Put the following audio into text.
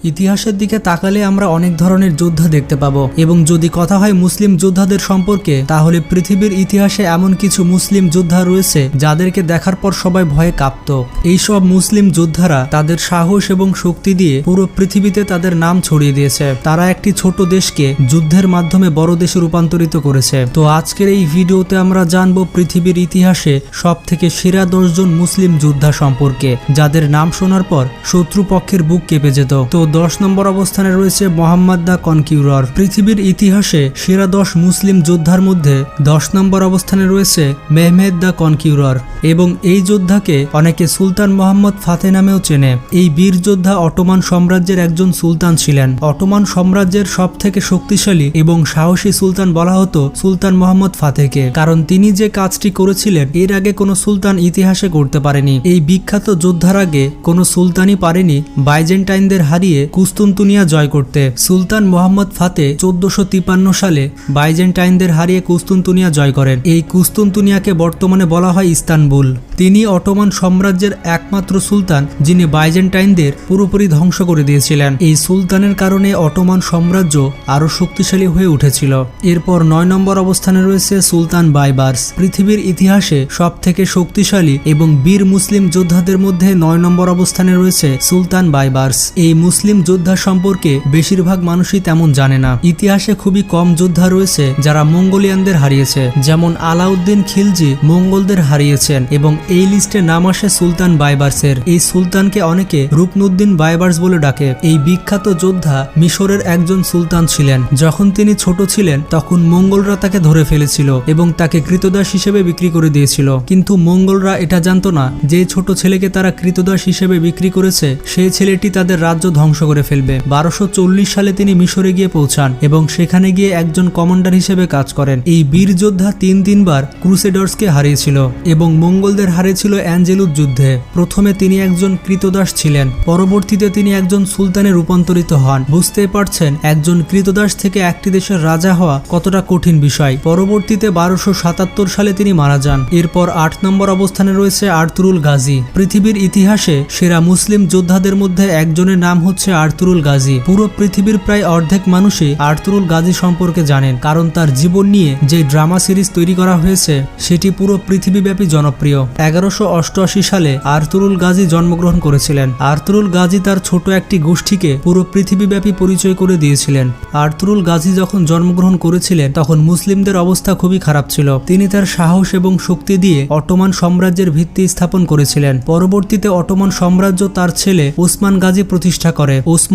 ইতিহাসের দিকে তাকালে আমরা অনেক ধরনের যোদ্ধা দেখতে পাবো এবং যদি কথা হয় মুসলিম যোদ্ধাদের সম্পর্কে তাহলে পৃথিবীর ইতিহাসে এমন কিছু মুসলিম যোদ্ধা রয়েছে যাদেরকে দেখার পর সবাই ভয়ে কাঁপত। এইসব মুসলিম যোদ্ধারা তাদের সাহস এবং শক্তি দিয়ে পুরো পৃথিবীতে তাদের নাম ছড়িয়ে দিয়েছে। তারা একটি ছোট দেশকে যুদ্ধের মাধ্যমে বড় দেশে রূপান্তরিত করেছে। তো আজকের এই ভিডিওতে আমরা জানবো পৃথিবীর ইতিহাসে সব থেকে সেরা 10 জন মুসলিম যোদ্ধা সম্পর্কে যাদের নাম শোনার পর শত্রুপক্ষের বুক কেঁপে যেত। তো 10 নম্বর অবস্থানে রয়েছে মোহাম্মদ দ্য কনকিউরর। পৃথিবীর ইতিহাসে সেরা 10 মুসলিম যোদ্ধার মধ্যে 10 নম্বর অবস্থানে রয়েছে মেহমেদ দ্য কনকিউরর এবং এই যোদ্ধাকে অনেকে সুলতান মোহাম্মদ ফাতে নামেও চেনে। এই বীর যোদ্ধা অটোমান সাম্রাজ্যের একজন সুলতান ছিলেন। অটোমান সাম্রাজ্যের সব থেকে শক্তিশালী এবং সাহসী সুলতান বলা হতো সুলতান মোহাম্মদ ফাতেকে, কারণ তিনি যে কাজটি করেছিলেন এর আগে কোনো সুলতান ইতিহাসে করতে পারেনি। এই বিখ্যাত যোদ্ধার আগে কোনো সুলতানই পারেনি বাইজেন্টাইনদের হারিয়ে কুস্তুনতুনিয়া জয় করতে। সুলতান মোহাম্মদ ফাতে 1453 সালে বাইজেন্টাইনদের হারিয়ে কুস্তুনতুনিয়া জয় করেন। এই কুস্তুনতুনিয়াকে বর্তমানে বলা হয় ইস্তানবুল। তিনি অটোমান সাম্রাজ্যের একমাত্র সুলতান যিনি বাইজেন্টাইনদের পুরোপুরি ধ্বংস করে দিয়েছিলেন। এই সুলতানের কারণে অটোমান সাম্রাজ্য আরো শক্তিশালী হয়ে উঠেছিল। এরপর 9 নম্বর অবস্থানে রয়েছে সুলতান বাইবার্স। পৃথিবীর ইতিহাসে সব থেকে শক্তিশালী এবং বীর মুসলিম যোদ্ধাদের মধ্যে 9 নম্বর অবস্থানে রয়েছে সুলতান বাইবার্স। এই মুসলিম যোদ্ধা সম্পর্কে বেশিরভাগ মানুষই তেমন জানে না। ইতিহাসে খুবই কম যোদ্ধা রয়েছে যারা মঙ্গোলিয়ানদের হারিয়েছে, যেমন আলাউদ্দিন খিলজি মঙ্গলদের হারিয়েছেন এবং এই লিস্টে নাম আসে সুলতান বাইবার্সের। এই সুলতানকে অনেকে রুকনুদ্দিন বাইবার্স বলে ডাকে। এই বিখ্যাত যোদ্ধা মিশরের একজন সুলতান ছিলেন। যখন তিনি ছোট ছিলেন তখন মঙ্গলরা তাকে ধরে ফেলেছিল এবং তাকে কৃতদাস হিসেবে বিক্রি করে দিয়েছিল, কিন্তু মঙ্গলরা এটা জানতো না যে ছোট ছেলেকে তারা কৃতদাস হিসেবে বিক্রি করেছে সেই ছেলেটি তাদের রাজ্য ধ্বংস করে ফেলবে। 1240 সালে তিনি মিশরে গিয়ে পৌঁছান এবং সেখানে গিয়ে একজন কমান্ডার হিসেবে কাজ করেন। এই বীর যোদ্ধা তিনবার ক্রুসেডার্সকে হারিয়েছিল এবং মঙ্গলদের হারিয়েছিল অ্যাঞ্জেলুস যুদ্ধে। প্রথমে তিনি একজন কৃতদাস ছিলেন, পরবর্তীতে তিনি একজন সুলতানে রূপান্তরিত হন। বুঝতেই পারছেন একজন কৃতদাস থেকে একটি দেশের রাজা হওয়া কতটা কঠিন বিষয়। পরবর্তীতে 1277 সালে তিনি মারা যান। এরপর 8 নম্বর অবস্থানে রয়েছে আর্তুরুল গাজী। পৃথিবীর ইতিহাসে সেরা মুসলিম যোদ্ধাদের মধ্যে একজনের নাম হচ্ছে আর্তুরুল গাজী। পুরো পৃথিবীর প্রায় অর্ধেক মানুষই আর্তুরুল গাজী সম্পর্কে জানেন, কারণ তার জীবন নিয়ে যে ড্রামা সিরিজ তৈরি করা হয়েছে সেটি পুরো পৃথিবীব্যাপী জনপ্রিয়। 1188 সালে আর্তুরুল গাজী জন্মগ্রহণ করেছিলেন। আর্তুরুল গাজী তার ছোট একটি গোষ্ঠীকে পুরো পৃথিবীব্যাপী পরিচয় করে দিয়েছিলেন। আর্তুরুল গাজী যখন জন্মগ্রহণ করেছিলেন তখন মুসলিমদের অবস্থা খুবই খারাপ ছিল। তিনি তার সাহস এবং শক্তি দিয়ে অটোমান সাম্রাজ্যের ভিত্তি স্থাপন করেছিলেন। পরবর্তীতে অটোমান সাম্রাজ্য তার ছেলে ওসমান গাজী প্রতিষ্ঠা করে। ওসমান